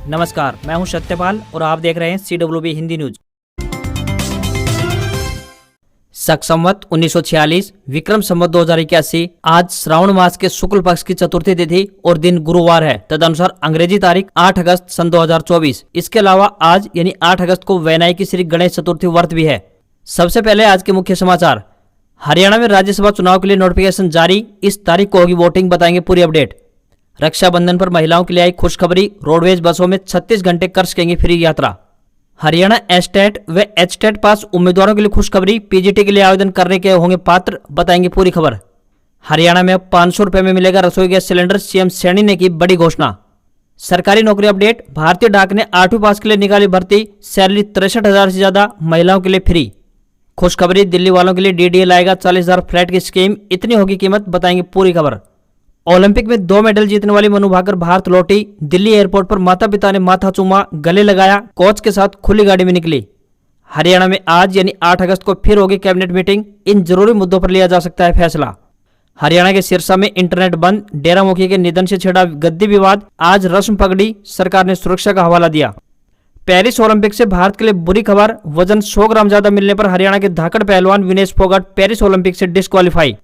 नमस्कार, मैं हूं सत्यपाल और आप देख रहे हैं CWB हिंदी न्यूज। शक संवत 1946 विक्रम संवत 2081 आज श्रावण मास के शुक्ल पक्ष की चतुर्थी तिथि और दिन गुरुवार है। तदनुसार अंग्रेजी तारीख 8 अगस्त सन 2024। इसके अलावा आज यानी 8 अगस्त को वैनायकी श्री गणेश चतुर्थी व्रत भी है। सबसे पहले आज के मुख्य समाचार। हरियाणा में राज्यसभा चुनाव के लिए नोटिफिकेशन जारी, इस तारीख को होगी वोटिंग, बताएंगे पूरी अपडेट। रक्षाबंधन पर महिलाओं के लिए आई खुशखबरी, रोडवेज बसों में 36 घंटे कर सकेंगी फ्री यात्रा। हरियाणा एस्टेट व एचटेट पास उम्मीदवारों के लिए खुशखबरी, पीजीटी के लिए आवेदन करने के होंगे पात्र, बताएंगे पूरी खबर। हरियाणा में अब 500 रुपए में मिलेगा रसोई गैस सिलेंडर, सीएम सैनी ने की बड़ी घोषणा। सरकारी नौकरी अपडेट। भारतीय डाक ने 8वीं पास के लिए निकाली भर्ती, सैलरी 63,000 से ज्यादा, महिलाओं के लिए फ्री। खुशखबरी, दिल्ली वालों के लिए डीडीए लाएगा 40,000 फ्लैट की स्कीम, इतनी होगी कीमत, बताएंगे पूरी खबर। ओलंपिक में 2 मेडल जीतने वाली मनु भाकर भारत लौटी, दिल्ली एयरपोर्ट पर माता पिता ने माथा चूमा, गले लगाया, कोच के साथ खुली गाड़ी में निकली। हरियाणा में आज यानी 8 अगस्त को फिर होगी कैबिनेट मीटिंग, इन जरूरी मुद्दों पर लिया जा सकता है फैसला। हरियाणा के सिरसा में इंटरनेट बंद, डेरा मुखी के निधन से छिड़ा गद्दी विवाद, आज रस्म पगड़ी, सरकार ने सुरक्षा का हवाला दिया। पेरिस ओलंपिक से भारत के लिए बुरी खबर, वजन 100 ग्राम ज्यादा मिलने पर हरियाणा के धाकड़ पहलवान विनेश फोगाट पेरिस ओलंपिक से disqualify.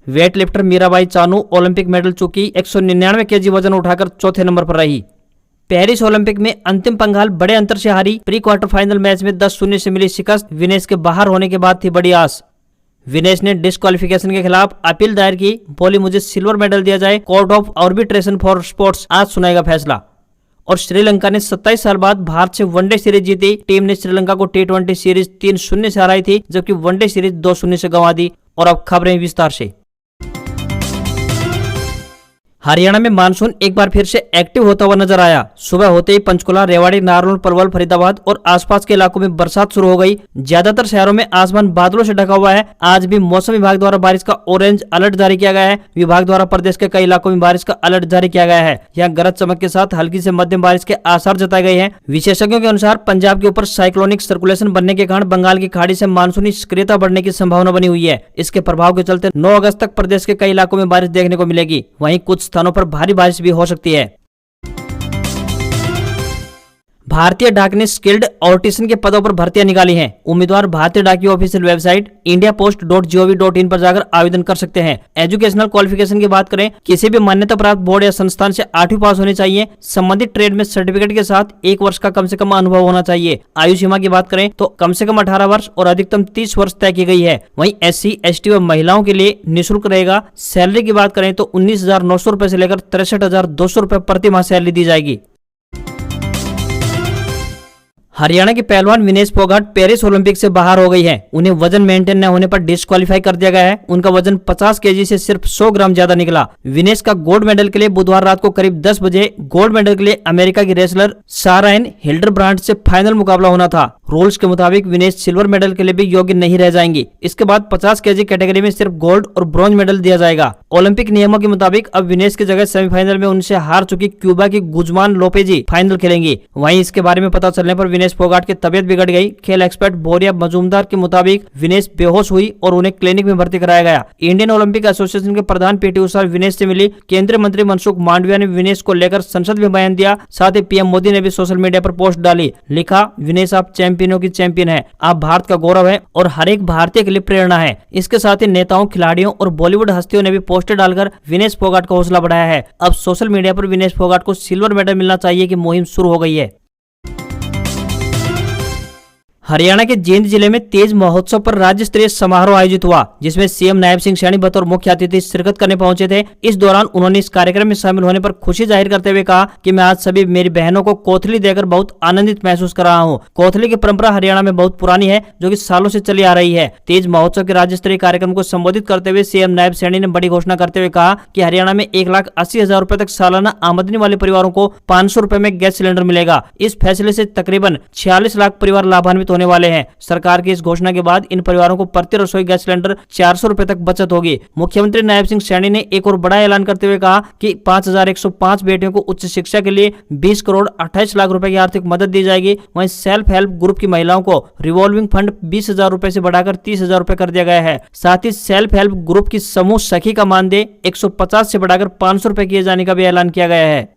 Weight lifter Mirabai Chanu Olympic medal चूकी, 199 केजी वजन उठाकर चौथे नंबर पर रही। पेरिस ओलंपिक में अंतिम पंगाल बड़े अंतर से हारी, प्री क्वार्टर फाइनल मैच में 10-0 से मिली शिकस्त, विनेश के बाहर होने के बाद थी बड़ी आस। विनेश ने डिस्क्वालिफिकेशन के खिलाफ अपील दायर की, बोली मुझे सिल्वर मेडल दिया जाए, court of arbitration for sports आज सुनाएगा फैसला। और श्रीलंका ने 27 साल बाद भारत से वनडे सीरीज जीती, टीम ने श्रीलंका को T20 सीरीज 3-0 से हराई थी, जबकि वनडे सीरीज 2-0 से गंवा दी। और अब खबरें विस्तार से। हरियाणा में मानसून एक बार फिर से एक्टिव होता हुआ नजर आया। सुबह होते ही पंचकुला, रेवाड़ी, नारनौल, पलवल, फरीदाबाद और आसपास के इलाकों में बरसात शुरू हो गई। ज्यादातर शहरों में आसमान बादलों से ढका हुआ है। आज भी मौसम विभाग द्वारा बारिश का ऑरेंज अलर्ट जारी किया गया है। विभाग द्वारा प्रदेश के कई इलाकों में बारिश का अलर्ट जारी किया गया है। यहाँ गरज चमक के साथ हल्की से मध्यम बारिश के आसार जताए गए हैं। विशेषज्ञों के अनुसार पंजाब के ऊपर साइक्लोनिक सर्कुलेशन बनने के कारण बंगाल की खाड़ी से मानसूनी सक्रियता बढ़ने की संभावना बनी हुई है। इसके प्रभाव के चलते 9 अगस्त तक प्रदेश के कई इलाकों में बारिश देखने को मिलेगी। वहीं कुछ स्थानों पर भारी बारिश भी हो सकती है। भारतीय डाक ने स्किल्ड ऑर्टिसन के पदों पर भर्तियां निकाली हैं। उम्मीदवार भारतीय डाक की ऑफिशियल वेबसाइट indiapost.gov.in पर जाकर आवेदन कर सकते हैं। एजुकेशनल क्वालिफिकेशन की बात करें, किसी भी मान्यता प्राप्त बोर्ड या संस्थान से 8वीं पास होनी चाहिए। संबंधित ट्रेड में सर्टिफिकेट के साथ 1 वर्ष का कम से कम अनुभव होना चाहिए। आयु सीमा की बात करें तो कम से कम 18 वर्ष और अधिकतम 30 वर्ष तय की गई है। वहीं SC, ST व महिलाओं के लिए निःशुल्क रहेगा। सैलरी की बात करें तो 19,900 रुपए से लेकर 63,200 रुपए प्रति माह सैलरी दी जाएगी। हरियाणा के पहलवान विनेश फोगाट पेरिस ओलंपिक से बाहर हो गई है। उन्हें वजन मेंटेन न होने पर डिस्क्वालीफाई कर दिया गया है। उनका वजन 50 केजी से सिर्फ 100 ग्राम ज्यादा निकला। विनेश का गोल्ड मेडल के लिए बुधवार रात को करीब 10 बजे गोल्ड मेडल के लिए अमेरिका की रेसलर साराइन हिल्डरब्रांड से फाइनल मुकाबला होना था। रूल्स के मुताबिक विनेश सिल्वर मेडल के लिए भी योग्य नहीं रह जाएंगी। इसके बाद 50 केजी कैटेगरी में सिर्फ गोल्ड और ब्रॉन्ज मेडल दिया जाएगा। ओलंपिक नियमों के मुताबिक अब विनेश की जगह सेमीफाइनल में उनसे हार चुकी क्यूबा की गुजमान लोपेजी फाइनल खेलेंगी। वहीं इसके बारे में पता चलने पर विनेश फोगाट की तबियत बिगड़ गई। खेल एक्सपर्ट बोरिया मजूमदार के मुताबिक विनेश बेहोश हुई और उन्हें क्लिनिक में भर्ती कराया गया। इंडियन ओलंपिक एसोसिएशन के प्रधान PT उषा विनेश से मिली। केंद्रीय मंत्री मनसुख मांडविया ने विनेश को लेकर संसद में बयान दिया। साथ ही PM मोदी ने भी सोशल मीडिया पर पोस्ट डाली, लिखा विनेश आप चैंपियनों की चैंपियन है, आप भारत का गौरव है और हर एक भारतीय के लिए प्रेरणा है। इसके साथ ही नेताओं, खिलाड़ियों और बॉलीवुड हस्तियों ने भी पोस्टर डालकर विनेश फोगाट का हौसला बढ़ाया है। अब सोशल मीडिया पर विनेश फोगाट को सिल्वर मेडल मिलना चाहिए की मुहिम शुरू हो गई है। हरियाणा के जींद जिले में तेज महोत्सव पर राज्य स्तरीय समारोह आयोजित हुआ, जिसमें CM नायब सिंह सैनी बतौर मुख्य अतिथि शिरकत करने पहुंचे थे। इस दौरान उन्होंने इस कार्यक्रम में शामिल होने पर खुशी जाहिर करते हुए कहा कि मैं आज सभी मेरी बहनों को कोथली देकर बहुत आनंदित महसूस कर रहा हूं। कोथली की परंपरा हरियाणा में बहुत पुरानी है, जो कि सालों से चली आ रही है। तेज महोत्सव के राज्य स्तरीय कार्यक्रम को संबोधित करते हुए CM नायब सैनी ने बड़ी घोषणा करते हुए कहा कि हरियाणा में 1,80,000 रुपए तक सालाना आमदनी वाले परिवारों को 500 रुपए में गैस सिलेंडर मिलेगा। इस फैसले से तकरीबन 46 लाख परिवार लाभान्वित होने वाले हैं। सरकार की इस घोषणा के बाद इन परिवारों को प्रति रसोई गैस सिलेंडर 400 रुपए तक बचत होगी। मुख्यमंत्री नायब सिंह सैनी ने एक और बड़ा ऐलान करते हुए कहा कि 5,105 बेटियों को उच्च शिक्षा के लिए 20 करोड़ 28 लाख रुपए की आर्थिक मदद दी जाएगी। वहीं सेल्फ हेल्प ग्रुप की महिलाओं को रिवॉल्विंग फंड 20,000 रुपए से बढ़ाकर 30,000 रुपए कर दिया गया है। साथ ही सेल्फ हेल्प ग्रुप की समूह सखी का मानदेय 150 से बढ़ाकर 500 रुपए किए जाने का भी ऐलान किया गया है।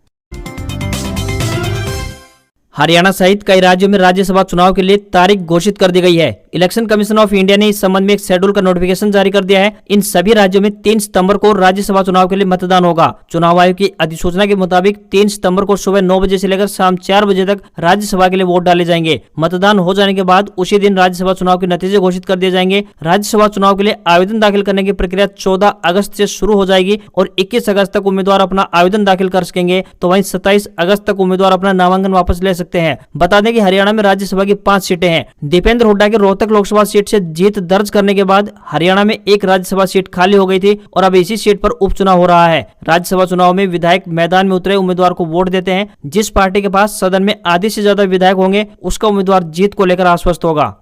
हरियाणा सहित कई राज्यों में राज्यसभा चुनाव के लिए तारीख घोषित कर दी गई है। इलेक्शन कमीशन ऑफ इंडिया ने इस संबंध में एक शेड्यूल का नोटिफिकेशन जारी कर दिया है। इन सभी राज्यों में 3 सितंबर को राज्यसभा चुनाव के लिए मतदान होगा। चुनाव आयोग की अधिसूचना के मुताबिक 3 सितंबर को सुबह 9 बजे से लेकर शाम 4 बजे तक राज्यसभा के लिए वोट डाले जाएंगे। मतदान हो जाने के बाद उसी दिन राज्यसभा चुनाव के नतीजे घोषित कर दिए जाएंगे। राज्यसभा चुनाव के लिए आवेदन दाखिल करने की प्रक्रिया 14 अगस्त से शुरू हो जाएगी और 21 अगस्त तक उम्मीदवार अपना आवेदन दाखिल कर सकेंगे, तो वहीं 27 अगस्त तक उम्मीदवार अपना नामांकन वापस ले सकते हैं। बता दें कि हरियाणा में राज्यसभा की 5 सीटें हैं। दीपेंद्र हुड्डा के रोहतक लोकसभा सीट से जीत दर्ज करने के बाद हरियाणा में एक राज्यसभा सीट खाली हो गई थी और अब इसी सीट पर उपचुनाव हो रहा है। राज्यसभा चुनाव में विधायक मैदान में उतरे उम्मीदवार को वोट देते हैं। जिस पार्टी के पास सदन में आधे से ज्यादा विधायक होंगे उसका उम्मीदवार जीत को लेकर आश्वस्त होगा।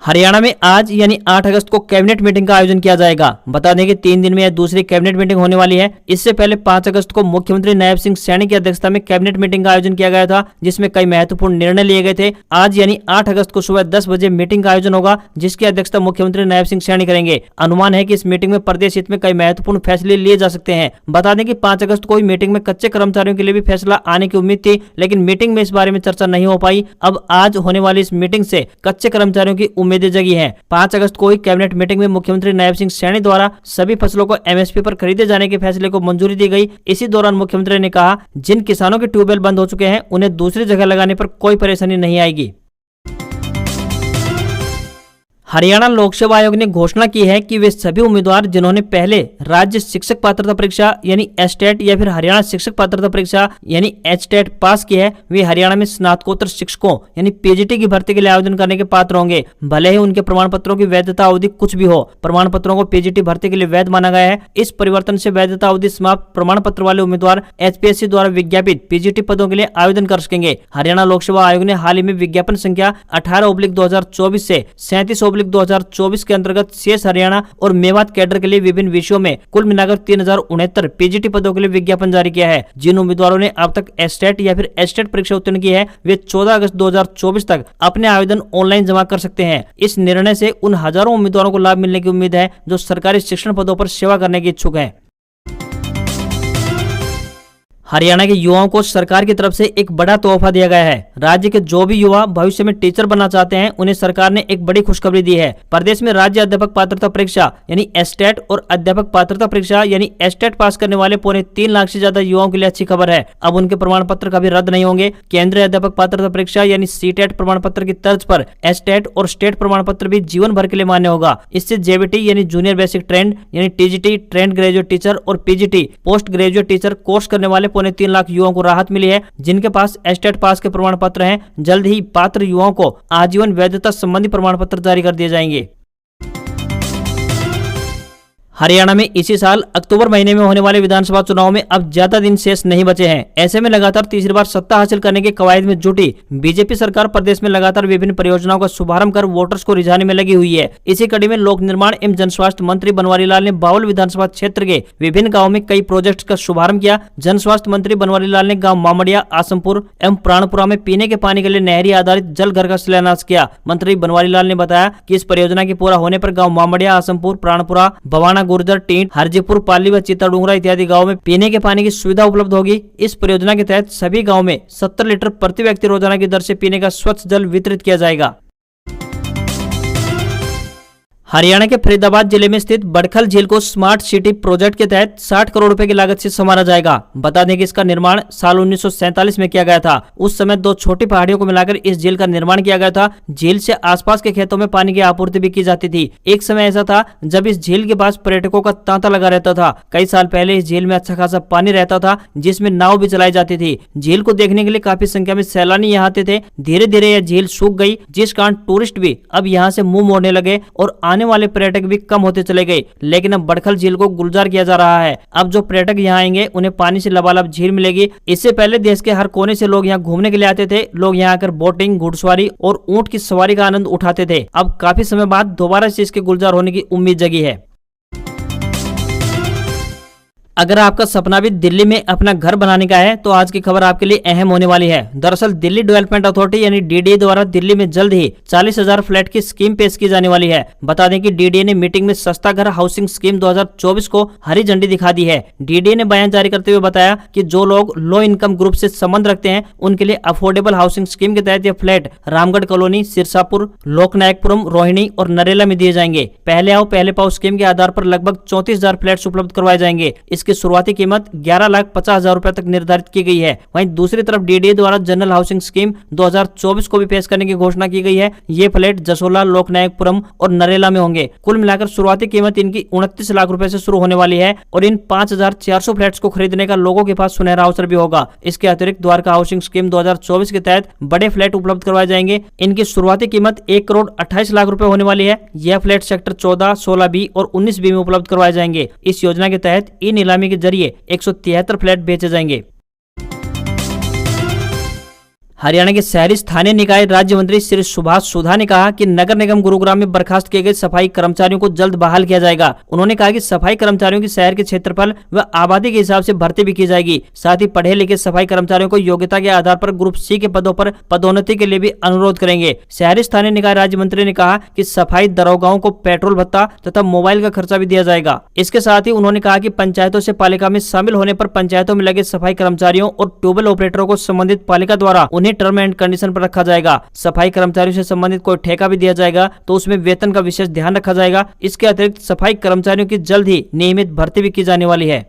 हरियाणा में आज यानी 8 अगस्त को कैबिनेट मीटिंग का आयोजन किया जाएगा। बता दें कि 3 दिन में यह दूसरी कैबिनेट मीटिंग होने वाली है। इससे पहले 5 अगस्त को मुख्यमंत्री नायब सिंह सैनी की अध्यक्षता में कैबिनेट मीटिंग का आयोजन किया गया था, जिसमें कई महत्वपूर्ण निर्णय लिए गए थे। आज यानी 8 अगस्त को सुबह 10 बजे मीटिंग का आयोजन होगा, जिसकी अध्यक्षता मुख्यमंत्री नायब सिंह सैनी करेंगे। अनुमान है कि इस मीटिंग में प्रदेश हित में कई महत्वपूर्ण फैसले लिए जा सकते हैं। बता दें कि 5 अगस्त को मीटिंग में कच्चे कर्मचारियों के लिए भी फैसला आने की उम्मीद थी, लेकिन मीटिंग में इस बारे में चर्चा नहीं हो पाई। अब आज होने वाली इस मीटिंग से कच्चे कर्मचारियों की उम्मीदें जगी हैं। 5 अगस्त को हुई कैबिनेट मीटिंग में मुख्यमंत्री नायब सिंह सैनी द्वारा सभी फसलों को एमएसपी पर खरीदे जाने के फैसले को मंजूरी दी गई। इसी दौरान मुख्यमंत्री ने कहा, जिन किसानों के ट्यूबवेल बंद हो चुके हैं उन्हें दूसरी जगह लगाने पर कोई परेशानी नहीं आएगी। हरियाणा लोक सेवा आयोग ने घोषणा की है कि वे सभी उम्मीदवार जिन्होंने पहले राज्य शिक्षक पात्रता परीक्षा यानी एसटेट या फिर हरियाणा शिक्षक पात्रता परीक्षा यानी एचटेट पास की है, वे हरियाणा में स्नातकोत्तर शिक्षकों यानी पीजीटी की भर्ती के लिए आवेदन करने के पात्र होंगे, भले ही उनके प्रमाण पत्रों की वैधता अवधि कुछ भी हो। प्रमाण पत्रों को पीजीटी भर्ती के लिए वैध माना गया है। इस परिवर्तन से वैधता अवधि समाप्त प्रमाण पत्र वाले उम्मीदवार एचपीएससी द्वारा विज्ञापित पीजीटी पदों के लिए आवेदन कर सकेंगे। हरियाणा लोक सेवा आयोग ने हाल ही में विज्ञापन संख्या 18/2024 से 37/2024 के अंतर्गत शेष हरियाणा और मेवात कैडर के लिए विभिन्न विषयों में कुल मिलाकर 3069 पीजीटी पदों के लिए विज्ञापन जारी किया है। जिन उम्मीदवारों ने अब तक एसटेट या फिर एसटेट परीक्षा उत्तीर्ण की है, वे 14 अगस्त 2024 तक अपने आवेदन ऑनलाइन जमा कर सकते हैं। इस निर्णय से उन हजारों उम्मीदवारों को लाभ मिलने की उम्मीद है जो सरकारी शिक्षण पदों पर सेवा करने के इच्छुक हैं। हरियाणा के युवाओं को सरकार की तरफ से एक बड़ा तोहफा दिया गया है। राज्य के जो भी युवा भविष्य में टीचर बनना चाहते हैं, उन्हें सरकार ने एक बड़ी खुशखबरी दी है। प्रदेश में राज्य अध्यापक पात्रता परीक्षा यानी एसटेट और अध्यापक पात्रता परीक्षा यानी एसटेट पास करने वाले 3.25 लाख से ज्यादा युवाओं के लिए अच्छी खबर है। अब उनके प्रमाण पत्र कभी रद्द नहीं होंगे। केंद्रीय अध्यापक पात्रता परीक्षा यानी सीटेट प्रमाण पत्र की तर्ज पर एसटेट और स्टेट प्रमाण पत्र भी जीवन भर के लिए मान्य होगा। इससे जेबीटी यानी जूनियर बेसिक ट्रेंड यानी टीजीटी ट्रेंड ग्रेजुएट टीचर और PGT post graduate teacher course करने वाले 3.25 लाख युवाओं को राहत मिली है, जिनके पास एसटेट पास के प्रमाण पत्र हैं। जल्द ही पात्र युवाओं को आजीवन वैधता संबंधी प्रमाण पत्र जारी कर दिए जाएंगे। हरियाणा में इसी साल अक्टूबर महीने में होने वाले विधानसभा चुनाव में अब ज्यादा दिन शेष नहीं बचे हैं। ऐसे में लगातार तीसरी बार सत्ता हासिल करने के कवायद में जुटी बीजेपी सरकार प्रदेश में लगातार विभिन्न परियोजनाओं का शुभारंभ कर वोटर्स को रिझाने में लगी हुई है। इसी कड़ी में लोक निर्माण एवं जन स्वास्थ्य मंत्री बनवारी लाल ने बावल विधानसभा क्षेत्र के विभिन्न गाँव में कई प्रोजेक्ट का शुभारंभ किया। जन स्वास्थ्य मंत्री बनवारी लाल ने गाँव मामड़िया, आसमपुर एवं प्राणपुरा में पीने के पानी के लिए नहरी आधारित जल घर का शिलान्यास किया। मंत्री बनवारी लाल ने बताया कि इस परियोजना के पूरा होने पर गाँव मामड़िया, आसमपुर, प्राणपुरा, भवाना, गुर्जर, टींट, हरजीपुर, पाली व चित्ताडूंगरा इत्यादि गाँव में पीने के पानी की सुविधा उपलब्ध होगी। इस परियोजना के तहत सभी गाँव में 70 लीटर प्रति व्यक्ति रोजाना की दर से पीने का स्वच्छ जल वितरित किया जाएगा। हरियाणा के फरीदाबाद जिले में स्थित बड़खल झील को स्मार्ट सिटी प्रोजेक्ट के तहत 60 करोड़ रुपए की लागत से संवारा जाएगा। बता दें कि इसका निर्माण साल 1947 में किया गया था। उस समय 2 छोटी पहाड़ियों को मिलाकर इस झील का निर्माण किया गया था। झील से आसपास के खेतों में पानी की आपूर्ति भी की जाती थी। एक समय ऐसा था जब इस झील के पास पर्यटकों का तांता लगा रहता था। कई साल पहले इस झील में अच्छा खासा पानी रहता था, जिसमें नाव भी चलाई जाती थी। झील को देखने के लिए काफी संख्या में सैलानी यहाँ आते थे। धीरे धीरे यह झील सूख गई, जिस कारण टूरिस्ट भी अब यहाँ से मुंह मोड़ने लगे और आने वाले पर्यटक भी कम होते चले गए। लेकिन अब बड़खल झील को गुलजार किया जा रहा है। अब जो पर्यटक यहाँ आएंगे उन्हें पानी से लबालब झील मिलेगी। इससे पहले देश के हर कोने से लोग यहाँ घूमने के लिए आते थे। लोग यहाँ आकर बोटिंग, घुड़सवारी और ऊंट की सवारी का आनंद उठाते थे। अब काफी समय बाद दोबारा से इसके गुलजार होने की उम्मीद जगी है। अगर आपका सपना भी दिल्ली में अपना घर बनाने का है तो आज की खबर आपके लिए अहम होने वाली है। दरअसल दिल्ली डेवलपमेंट अथॉरिटी यानी डीडीए द्वारा दिल्ली में जल्द ही 40,000 फ्लैट की स्कीम पेश की जाने वाली है। बता दें कि डीडीए ने मीटिंग में सस्ता घर हाउसिंग स्कीम 2024 को हरी झंडी दिखा दी है। डीडीए ने बयान जारी करते हुए बताया कि जो लोग लो इनकम ग्रुप से संबंध रखते हैं उनके लिए अफोर्डेबल हाउसिंग स्कीम के तहत ये फ्लैट रामगढ़ कॉलोनी, सिरसापुर, लोकनायकपुरम, रोहिणी और नरेला में दिए जाएंगे। पहले आओ पहले पाओ स्कीम के आधार पर लगभग 34,000 फ्लैट उपलब्ध करवाए जाएंगे। इसकी शुरुआती कीमत 11,50,000 रुपए तक निर्धारित की गई है। वहीं दूसरी तरफ डीडीए द्वारा जनरल हाउसिंग स्कीम 2024 को भी पेश करने की घोषणा की गई है। ये फ्लैट जसोला, लोकनायकपुरम और नरेला में होंगे। कुल मिलाकर शुरुआती कीमत इनकी 29 लाख रुपए से शुरू होने वाली है और इन 5,400 फ्लैट्स को खरीदने का लोगों के पास सुनहरा अवसर भी होगा। इसके अतिरिक्त द्वारका हाउसिंग स्कीम 2024 के तहत बड़े फ्लैट उपलब्ध करवाए जाएंगे। इनकी शुरुआती कीमत 1,28,00,000 रुपए होने वाली है। यह फ्लैट सेक्टर 14, 16B और 19B में उपलब्ध करवाए जाएंगे। इस योजना के तहत ई नीलामी के जरिए 173 फ्लैट बेचे जाएंगे। हरियाणा के शहरी स्थानीय निकाय राज्य मंत्री श्री सुभाष सुधा ने कहा कि नगर निगम गुरुग्राम में बर्खास्त किए गए सफाई कर्मचारियों को जल्द बहाल किया जाएगा। उन्होंने कहा कि सफाई कर्मचारियों की शहर के क्षेत्रफल व आबादी के हिसाब से भर्ती भी की जाएगी। साथ ही पढ़े लिखे सफाई कर्मचारियों को योग्यता के आधार पर ग्रुप सी के पदों पर पदोन्नति के लिए भी अनुरोध करेंगे। शहरी स्थानीय निकाय राज्य मंत्री ने कहा कि सफाई दरोगाओं को पेट्रोल भत्ता तथा मोबाइल का खर्चा भी दिया जाएगा। इसके साथ ही उन्होंने कहा कि पंचायतों से पालिका में शामिल होने पर पंचायतों में लगे सफाई कर्मचारियों और ट्यूबवेल ऑपरेटरों को संबंधित पालिका द्वारा उन्हें टर्म एंड कंडीशन पर रखा जाएगा। सफाई कर्मचारियों से संबंधित कोई ठेका भी दिया जाएगा तो उसमें वेतन का विशेष ध्यान रखा जाएगा। इसके अतिरिक्त सफाई कर्मचारियों की जल्द ही नियमित भर्ती भी की जाने वाली है।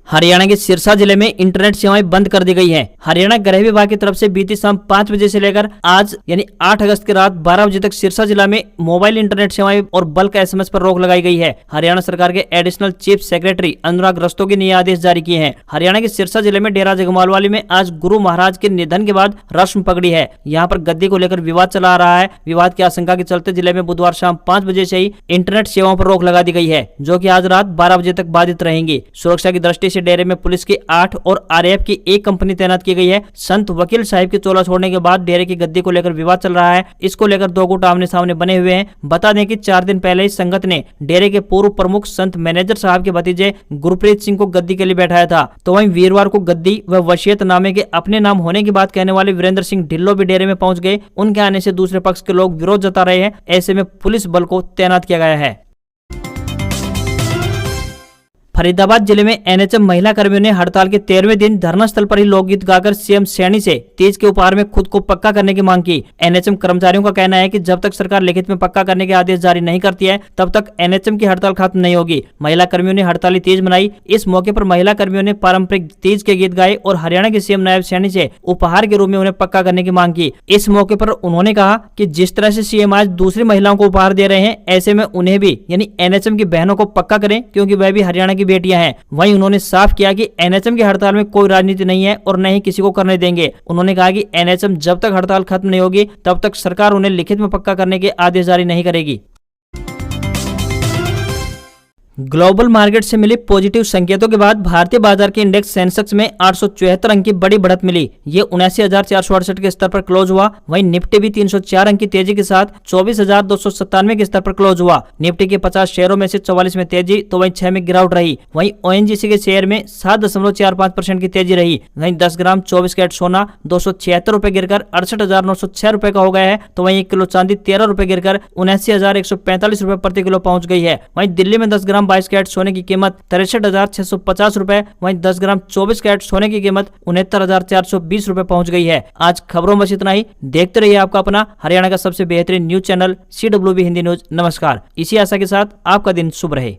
हरियाणा के सिरसा जिले में इंटरनेट सेवाएं बंद कर दी गई हैं। हरियाणा गृह विभाग की तरफ से बीती शाम 5 बजे से लेकर आज यानी 8 अगस्त की रात 12 बजे तक सिरसा जिला में मोबाइल इंटरनेट सेवाएं और बल्क एसएमएस पर रोक लगाई गई है। हरियाणा सरकार के एडिशनल चीफ सेक्रेटरी अनुराग रस्तोगी ने आदेश जारी किए हैं। हरियाणा के सिरसा जिले में डेरा जगमालवाली में आज गुरु महाराज के निधन के बाद रस्म पकड़ी है। यहाँ पर गद्दी को लेकर विवाद चला आ रहा है। विवाद की आशंका के चलते जिले में बुधवार शाम 5 बजे से ही इंटरनेट सेवाओं पर रोक लगा दी गई है, जो कि आज रात 12 बजे तक बाधित रहेंगी। सुरक्षा की दृष्टि से डेरे में पुलिस की 8 और आरएएफ की 1 कंपनी तैनात की गई है। संत वकील साहिब के चोला छोड़ने के बाद डेरे की गद्दी को लेकर विवाद चल रहा है। इसको लेकर दो गुट आमने सामने बने हुए हैं। बता दें कि 4 दिन पहले ही संगत ने डेरे के पूर्व प्रमुख संत मैनेजर साहब के भतीजे गुरप्रीत सिंह को गद्दी के लिए बैठाया था। तो वहीं वीरवार को गद्दी व वसीयत नामे के अपने नाम होने की बात कहने वाले वीरेंद्र सिंह ढिल्लो भी डेरे में पहुंच गए। उनके आने से दूसरे पक्ष के लोग विरोध जता रहे हैं। ऐसे में पुलिस बल को तैनात किया गया है। फरीदाबाद जिले में एनएचएम महिला कर्मियों ने हड़ताल के 13वें दिन धरना स्थल पर ही लोकगीत गाकर सीएम सैनी से तीज के उपहार में खुद को पक्का करने की मांग की। एनएचएम कर्मचारियों का कहना है कि जब तक सरकार लिखित में पक्का करने के आदेश जारी नहीं करती है तब तक एनएचएम की हड़ताल खत्म नहीं होगी। महिला कर्मियों ने हड़ताली तीज मनाई। इस मौके पर महिला कर्मियों ने पारंपरिक तीज के गीत गाए और हरियाणा के सीएम नायब सैनी से उपहार के रूप में उन्हें पक्का करने की मांग की। इस मौके पर उन्होंने कहा कि जिस तरह से सीएम आज दूसरी महिलाओं को उपहार दे रहे हैं, ऐसे में उन्हें भी यानी एनएचएम की बहनों को पक्का करें, क्योंकि वह भी हरियाणा की बेटियां हैं। वहीं उन्होंने साफ किया कि एनएचएम की हड़ताल में कोई राजनीति नहीं है और न ही किसी को करने देंगे। उन्होंने कहा कि एनएचएम जब तक हड़ताल खत्म नहीं होगी तब तक सरकार उन्हें लिखित में पक्का करने के आदेश जारी नहीं करेगी। ग्लोबल मार्केट से मिली पॉजिटिव संकेतों के बाद भारतीय बाजार के इंडेक्स सेंसेक्स में 874 अंक की बड़ी बढ़त मिली। ये 79,468 के स्तर पर क्लोज हुआ। वहीं निफ्टी भी 304 अंक की तेजी के साथ 24,297 के स्तर पर क्लोज हुआ। निफ्टी के 50 शेयरों में से 44 में तेजी तो वहीं 6 में गिरावट रही। वहीं ओएनजीसी के शेयर में 7.45% की तेजी रही। वहीं 10 ग्राम 24 कैरेट सोना 276 रुपए गिरकर 68,906 रुपए का हो गया है। तो वहीं 1 किलो चांदी 13 रुपए गिरकर 79,145 रुपए प्रति किलो पहुंच गई है। वहीं दिल्ली में 10 ग्राम 22 कैरेट सोने की कीमत 63,650 रुपए, वहीं 10 ग्राम 24 कैरेट सोने की कीमत 69,420 रुपए पहुंच गई है। आज खबरों में इतना ही। देखते रहिए आपका अपना हरियाणा का सबसे बेहतरीन news channel CWB Hindi news. नमस्कार। इसी आशा के साथ आपका दिन शुभ रहे।